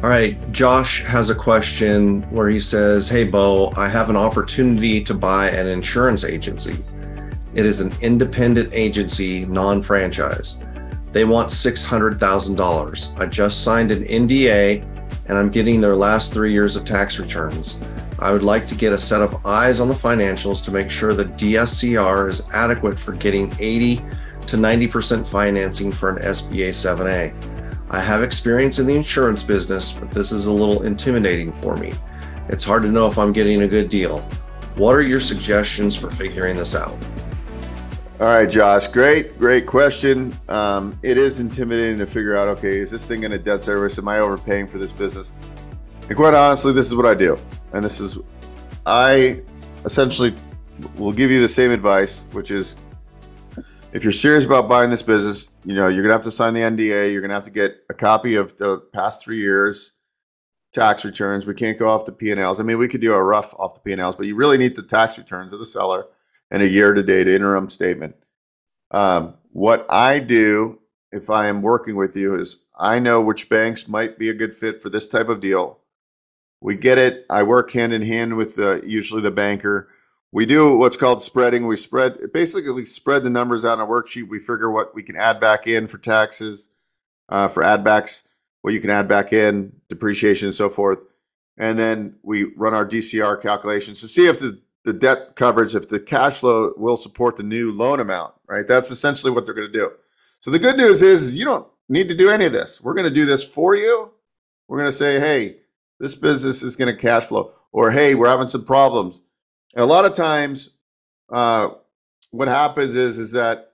All right, Josh has a question where he says, "Hey, Beau, I have an opportunity to buy an insurance agency. It is an independent agency, non-franchise. They want $600,000. I just signed an NDA and I'm getting their last 3 years of tax returns. I would like to get a set of eyes on the financials to make sure the DSCR is adequate for getting 80 to 90% financing for an SBA 7A. I have experience in the insurance business, but this is a little intimidating for me. It's hard to know if I'm getting a good deal. What are your suggestions for figuring this out?" All right, Josh, great question. It is intimidating to figure out, okay, is this thing in a debt service? Am I overpaying for this business? And quite honestly, this is what I do. And I essentially will give you the same advice, which is, if you're serious about buying this business, you're going to have to sign the NDA. You're going to have to get a copy of the past 3 years tax returns. We can't go off the P&Ls. I mean, we could do a rough off the P&Ls, but you really need the tax returns of the seller and a year-to-date interim statement. What I do if I am working with you is I know which banks might be a good fit for this type of deal. We get it. I work hand in hand with usually the banker. We do what's called spreading. We basically spread the numbers out on a worksheet. We figure what we can add back in for taxes, for add backs, what you can add back in, depreciation and so forth. And then we run our DSCR calculations to see if the debt coverage, if the cash flow will support the new loan amount, right? That's essentially what they're going to do. So the good news is you don't need to do any of this. We're going to do this for you. We're going to say, hey, this business is going to cash flow, or hey, we're having some problems. And a lot of times, what happens is that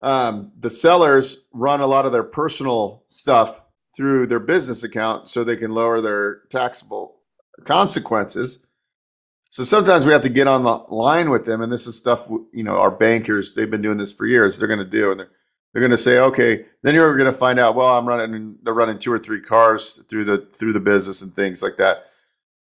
the sellers run a lot of their personal stuff through their business account so they can lower their taxable consequences. So sometimes we have to get on the line with them, and this is stuff, our bankers, they've been doing this for years, they're going to do, and they're going to say, okay, then you're going to find out, well, they're running 2 or 3 cars through the business and things like that.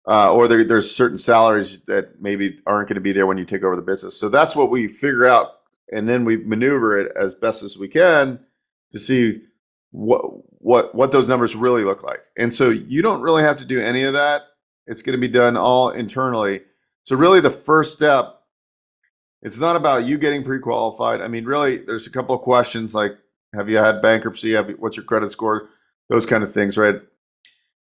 Or there's certain salaries that maybe aren't going to be there when you take over the business. So that's what we figure out, and then we maneuver it as best as we can to see what those numbers really look like. And so you don't really have to do any of that. It's going to be done all internally. So really the first step, it's not about you getting pre-qualified. I mean, really, there's a couple of questions like, have you had bankruptcy? What's your credit score? Those kind of things, right?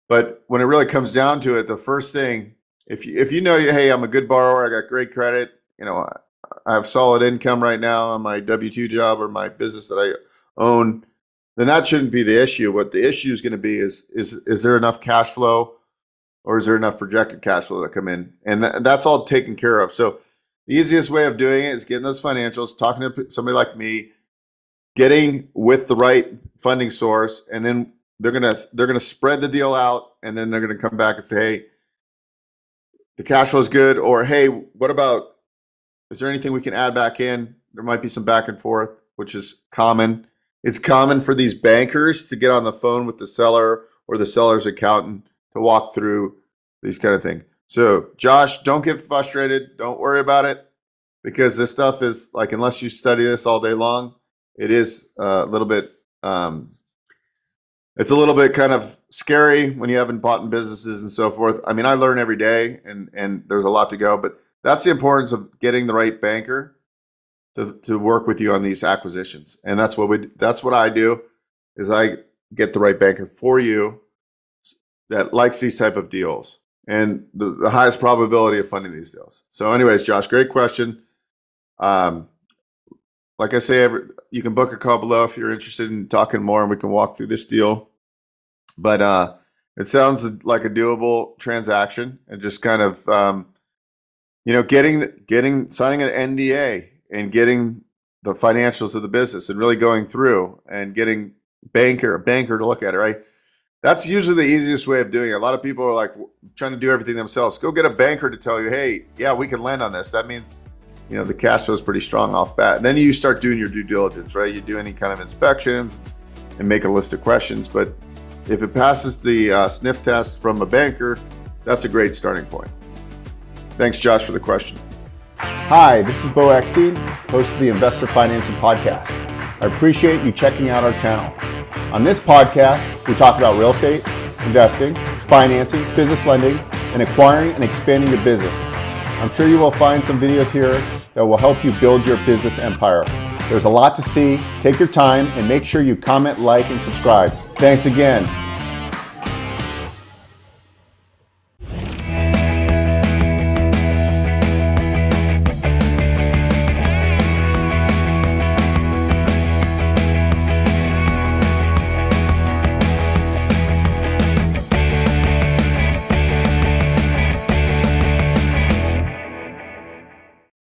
But when it really comes down to it, the first thing, if you know, hey, I'm a good borrower, I got great credit, I have solid income right now on my W-2 job or my business that I own, then that shouldn't be the issue. What the issue is going to be is there enough cash flow, or is there enough projected cash flow that come in? And that's all taken care of. So the easiest way of doing it is getting those financials, talking to somebody like me, getting with the right funding source, and then they're gonna spread the deal out, and then they're gonna come back and say, hey, the cash flow is good, or hey, what about, is there anything we can add back in? There might be some back and forth, which is common. It's common for these bankers to get on the phone with the seller or the seller's accountant to walk through these kind of things. So Josh, don't get frustrated. Don't worry about it, because this stuff is like, unless you study this all day long, it is a little bit, it's a little bit kind of scary when you haven't bought in businesses and so forth. I mean, I learn every day, and there's a lot to go, but that's the importance of getting the right banker to work with you on these acquisitions. And that's what I do, is I get the right banker for you that likes these type of deals and the highest probability of funding these deals. So anyways, Josh, great question. Like I say, you can book a call below if you're interested in talking more, and we can walk through this deal. But it sounds like a doable transaction, and just kind of, signing an NDA and getting the financials of the business and really going through and getting a banker to look at it, right? That's usually the easiest way of doing it. A lot of people are like trying to do everything themselves. Go get a banker to tell you, hey, yeah, we can lend on this. That means, the cash flow is pretty strong off bat. And then you start doing your due diligence, right? You do any kind of inspections and make a list of questions. But if it passes the sniff test from a banker, that's a great starting point. Thanks, Josh, for the question. Hi, this is Beau, host of the Investor Financing Podcast. I appreciate you checking out our channel. On this podcast, we talk about real estate, investing, financing, business lending, and acquiring and expanding your business. I'm sure you will find some videos here that will help you build your business empire. There's a lot to see. Take your time and make sure you comment, like, and subscribe. Thanks again.